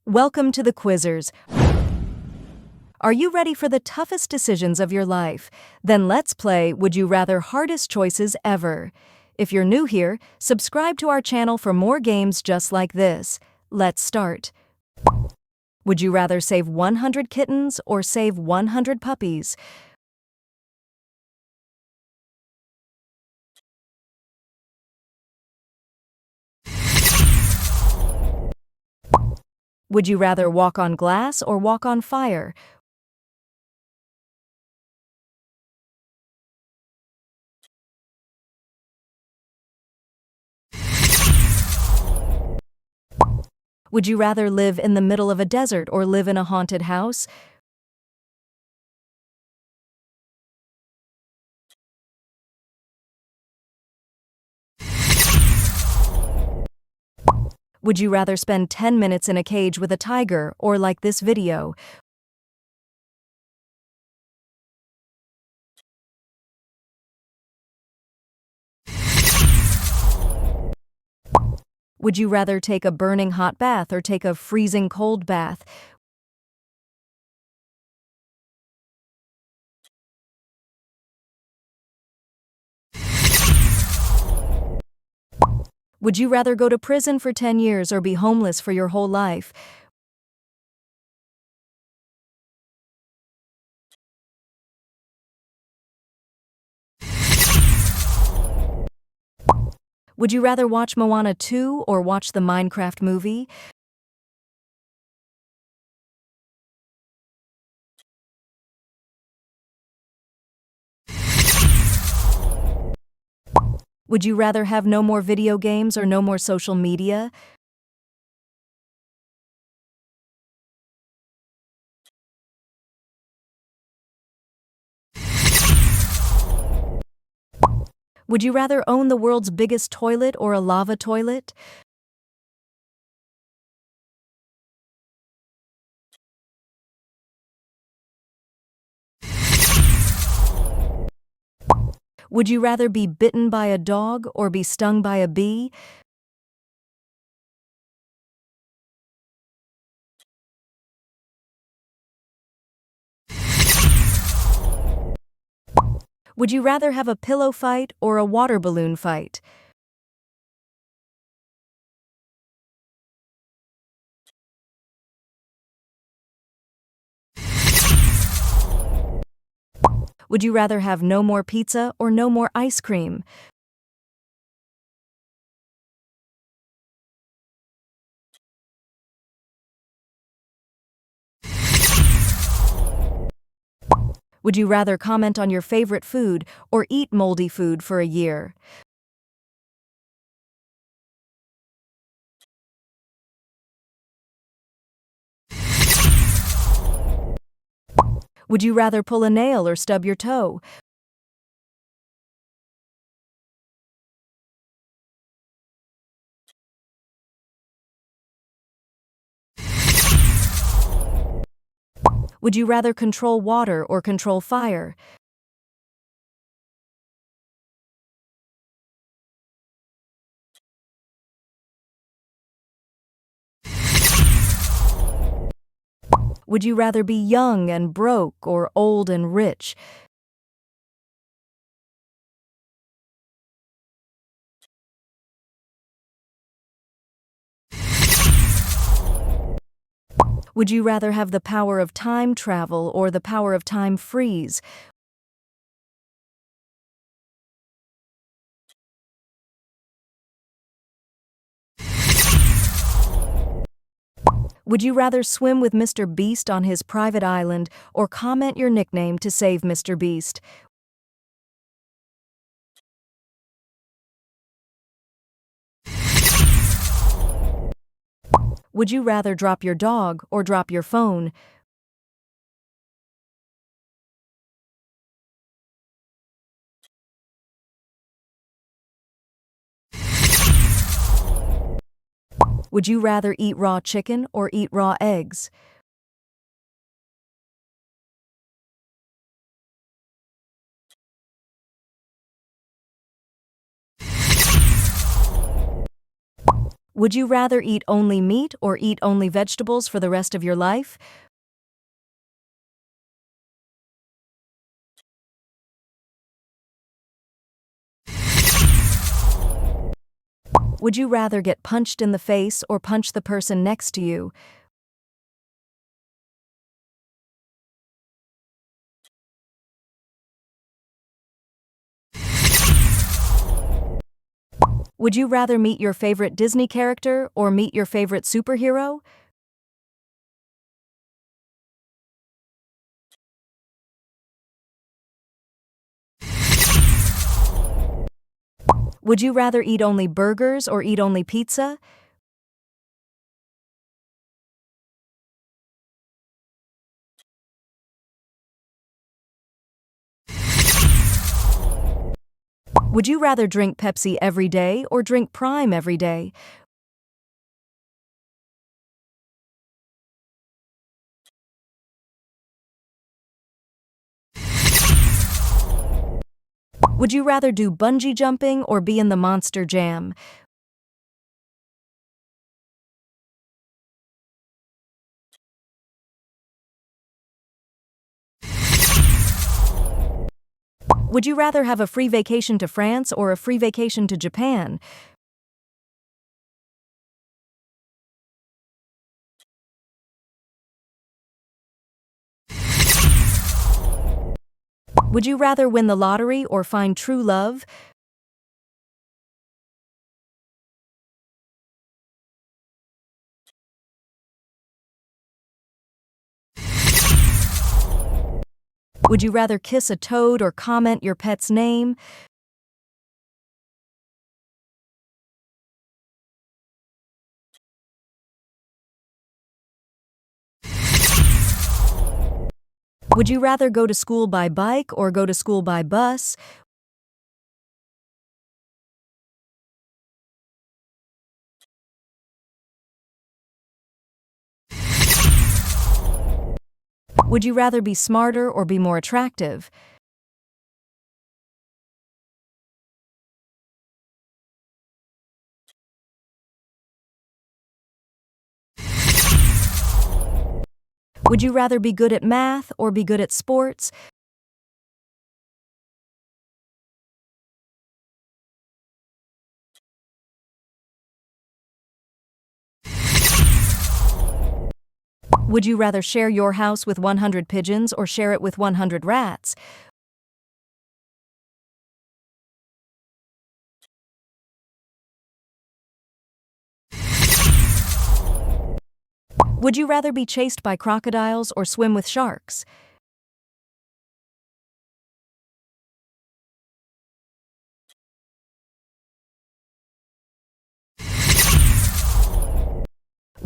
Welcome to the Quizzers. Are you ready for the toughest decisions of your life? Then let's play Would You Rather Hardest Choices Ever. If you're new here, subscribe to our channel for more games just like this. Let's start. Would you rather save 100 kittens or save 100 puppies? Would you rather walk on glass or walk on fire? Would you rather live in the middle of a desert or live in a haunted house? Would you rather spend 10 minutes in a cage with a tiger or like this video? Would you rather take a burning hot bath or take a freezing cold bath? Would you rather go to prison for 10 years or be homeless for your whole life? Would you rather watch Moana 2 or watch the Minecraft movie? Would you rather have no more video games or no more social media? Would you rather own the world's biggest toilet or a lava toilet? Would you rather be bitten by a dog or be stung by a bee? Would you rather have a pillow fight or a water balloon fight? Would you rather have no more pizza or no more ice cream? Would you rather comment on your favorite food or eat moldy food for a year? Would you rather pull a nail or stub your toe? Would you rather control water or control fire? Would you rather be young and broke or old and rich? Would you rather have the power of time travel or the power of time freeze? Would you rather swim with Mr. Beast on his private island or comment your nickname to save Mr. Beast? Would you rather drop your dog or drop your phone? Would you rather eat raw chicken or eat raw eggs? Would you rather eat only meat or eat only vegetables for the rest of your life? Would you rather get punched in the face or punch the person next to you? Would you rather meet your favorite Disney character or meet your favorite superhero? Would you rather eat only burgers or eat only pizza? Would you rather drink Pepsi every day or drink Prime every day? Would you rather do bungee jumping or be in the Monster Jam? Would you rather have a free vacation to France or a free vacation to Japan? Would you rather win the lottery or find true love? Would you rather kiss a toad or comment your pet's name? Would you rather go to school by bike or go to school by bus? Would you rather be smarter or be more attractive? Would you rather be good at math or be good at sports? Would you rather share your house with 100 pigeons or share it with 100 rats? Would you rather be chased by crocodiles or swim with sharks?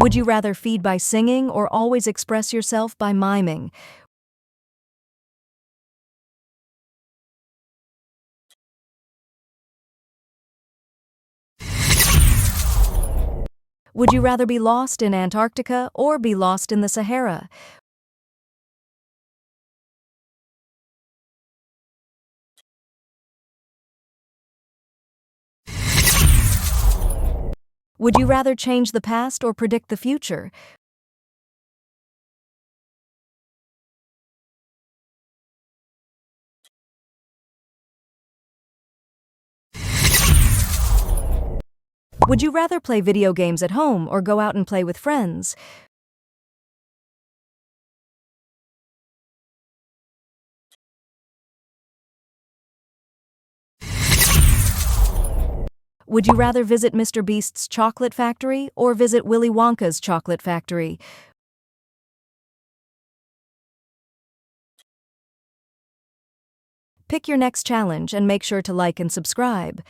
Would you rather feed by singing or always express yourself by miming? Would you rather be lost in Antarctica or be lost in the Sahara? Would you rather change the past or predict the future? Would you rather play video games at home or go out and play with friends? Would you rather visit Mr. Beast's chocolate factory or visit Willy Wonka's chocolate factory? Pick your next challenge and make sure to like and subscribe.